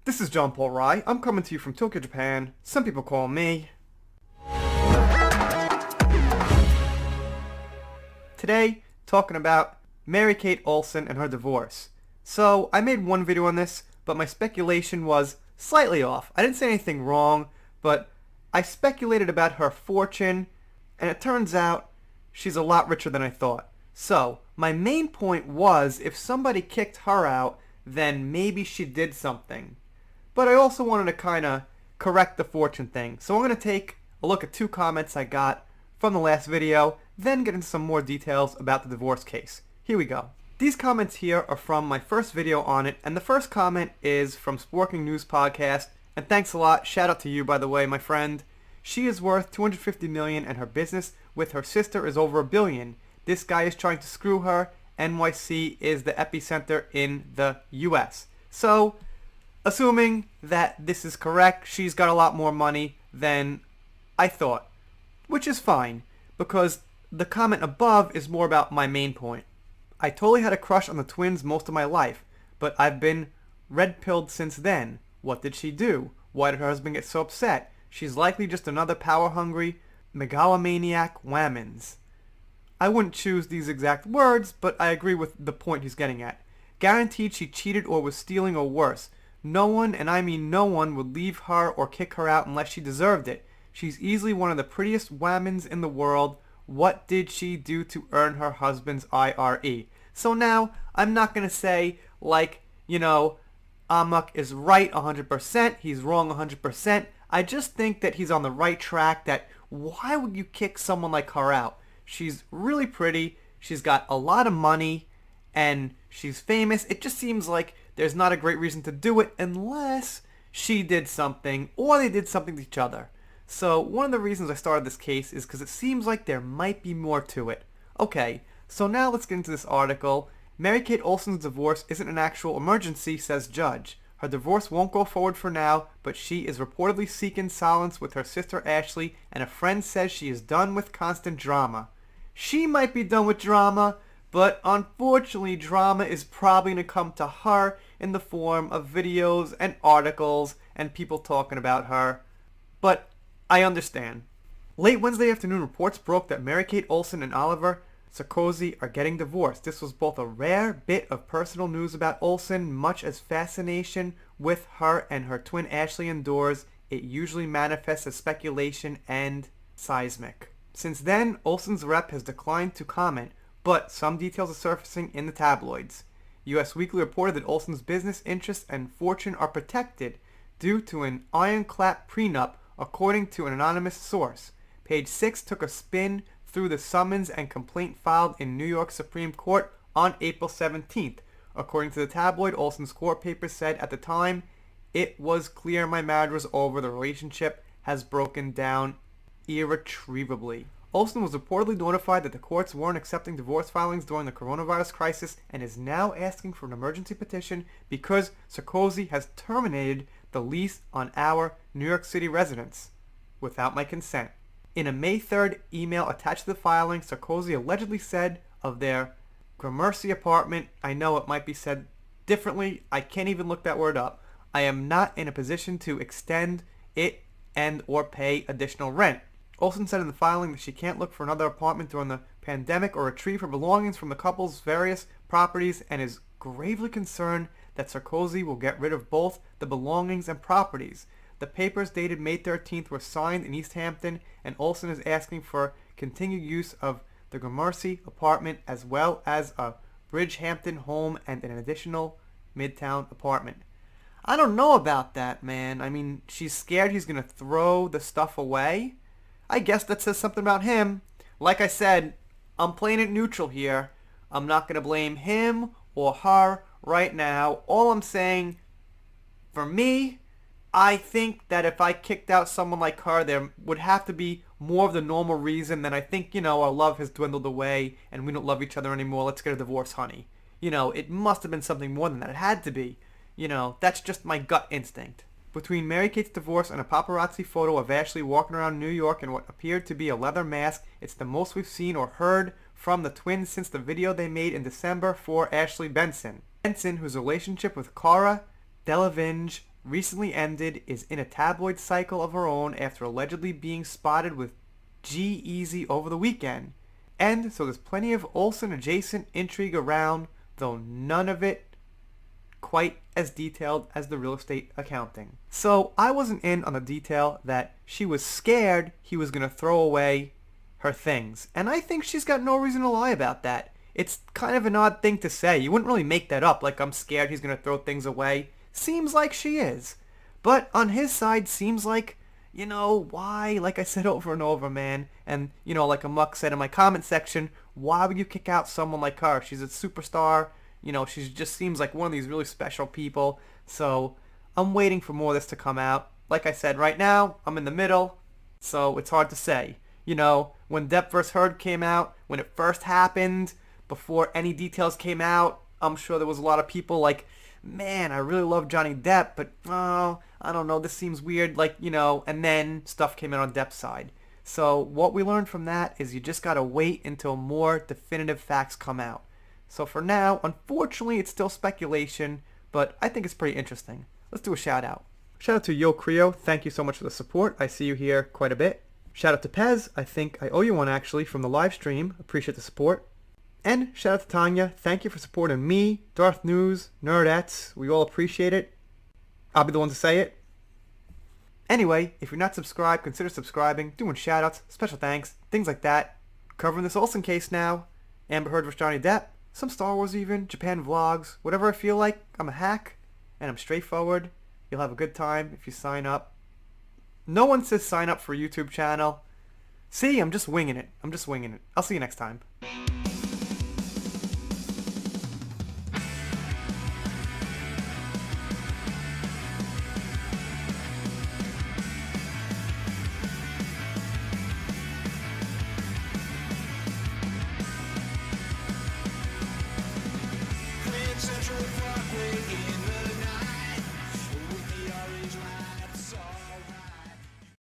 This is John Paul Rai. I'm coming to you from Tokyo, Japan. Some people call me. Today, talking about Mary-Kate Olsen and her divorce. So, I made one video on this, but my speculation was slightly off. I didn't say anything wrong, but I speculated about her fortune, and it turns out she's a lot richer than I thought. So, my main point was, if somebody kicked her out, then maybe she did something. But I also wanted to kind of correct the fortune thing. So I'm going to take a look at 2 comments I got from the last video, then get into some more details about the divorce case. Here we go. These comments here are from my first video on it, and the first comment is from Sporking News Podcast, and thanks a lot. Shout out to you, by the way, my friend. She is worth $250 million, and her business with her sister is over $1 billion. This guy is trying to screw her. NYC is the epicenter in the US. So, assuming that this is correct, she's got a lot more money than I thought, which is fine, because the comment above is more about my main point. I totally had a crush on the twins most of my life, but I've been red-pilled since then. What did she do? Why did her husband get so upset? She's likely just another power-hungry megalomaniac whammons. I wouldn't choose these exact words, but I agree with the point he's getting at. Guaranteed she cheated or was stealing or worse. No one, and I mean no one, would leave her or kick her out unless she deserved it. She's easily one of the prettiest whammons in the world. What did she do to earn her husband's IRE? So now, I'm not going to say, like, Amok is right 100%, he's wrong 100%. I just think that he's on the right track, that why would you kick someone like her out? She's really pretty, she's got a lot of money, and she's famous. It just seems like there's not a great reason to do it unless she did something or they did something to each other. So one of the reasons I started this case is because it seems like there might be more to it. Okay, so now let's get into this article. Mary-Kate Olsen's divorce isn't an actual emergency, says judge. Her divorce won't go forward for now, but she is reportedly seeking solace with her sister Ashley, and a friend says she is done with constant drama. She might be done with drama, but unfortunately drama is probably going to come to her in the form of videos and articles and people talking about her. But I understand. Late Wednesday afternoon, reports broke that Mary-Kate Olsen and Oliver Sarkozy are getting divorced. This was both a rare bit of personal news about Olsen, much as fascination with her and her twin Ashley endures. It usually manifests as speculation and seismic. Since then, Olsen's rep has declined to comment, but some details are surfacing in the tabloids. US Weekly reported that Olsen's business interests and fortune are protected due to an ironclad prenup, according to an anonymous source. Page 6 took a spin through the summons and complaint filed in New York Supreme Court on April 17th. According to the tabloid, Olsen's court papers said at the time, "It was clear my marriage was over. The relationship has broken down irretrievably." Olsen was reportedly notified that the courts weren't accepting divorce filings during the coronavirus crisis and is now asking for an emergency petition because Sarkozy has terminated the lease on our New York City residence without my consent. In a May 3rd email attached to the filing, Sarkozy allegedly said of their Gramercy apartment, I know it might be said differently, I can't even look that word up, I am not in a position to extend it and or pay additional rent. Olsen said in the filing that she can't look for another apartment during the pandemic or retrieve her belongings from the couple's various properties and is gravely concerned that Sarkozy will get rid of both the belongings and properties. The papers dated May 13th were signed in East Hampton, and Olsen is asking for continued use of the Gramercy apartment as well as a Bridgehampton home and an additional Midtown apartment. I don't know about that, man. I mean, she's scared he's going to throw the stuff away. I guess that says something about him. Like I said, I'm playing it neutral here. I'm not going to blame him or her right now. All I'm saying, for me, I think that if I kicked out someone like her, there would have to be more of the normal reason than I think, our love has dwindled away and we don't love each other anymore. Let's get a divorce, honey. It must have been something more than that. It had to be. That's just my gut instinct. Between Mary-Kate's divorce and a paparazzi photo of Ashley walking around New York in what appeared to be a leather mask, it's the most we've seen or heard from the twins since the video they made in December for Ashley Benson. Benson, whose relationship with Cara Delevingne recently ended is in a tabloid cycle of her own after allegedly being spotted with G-Eazy over the weekend. And so there's plenty of Olsen adjacent intrigue around, though none of it quite as detailed as the real estate accounting. So I wasn't in on the detail that she was scared he was going to throw away her things. And I think she's got no reason to lie about that. It's kind of an odd thing to say. You wouldn't really make that up, like I'm scared he's going to throw things away. Seems like she is. But on his side, seems like, why? Like I said over and over, man. And, like Amok said in my comment section, why would you kick out someone like her? She's a superstar. She just seems like one of these really special people. So I'm waiting for more of this to come out. Like I said, right now, I'm in the middle. So it's hard to say. When Depp vs. Heard came out, when it first happened, before any details came out, I'm sure there was a lot of people like, man, I really love Johnny Depp, but, I don't know, this seems weird, and then stuff came out on Depp's side. So what we learned from that is you just gotta wait until more definitive facts come out. So for now, unfortunately, it's still speculation, but I think it's pretty interesting. Let's do a shout out. Shout out to Yo Creo, thank you so much for the support. I see you here quite a bit. Shout out to Pez, I think I owe you one actually from the live stream. Appreciate the support. And shout out to Tanya, thank you for supporting me, Darth News, Nerdettes. We all appreciate it. I'll be the one to say it. Anyway, if you're not subscribed, consider subscribing, doing shout outs, special thanks, things like that. Covering this Olsen case now. Amber Heard vs. Johnny Depp. Some Star Wars even, Japan vlogs, whatever I feel like. I'm a hack, and I'm straightforward. You'll have a good time if you sign up. No one says sign up for a YouTube channel. See, I'm just winging it. I'll see you next time. Central Parkway in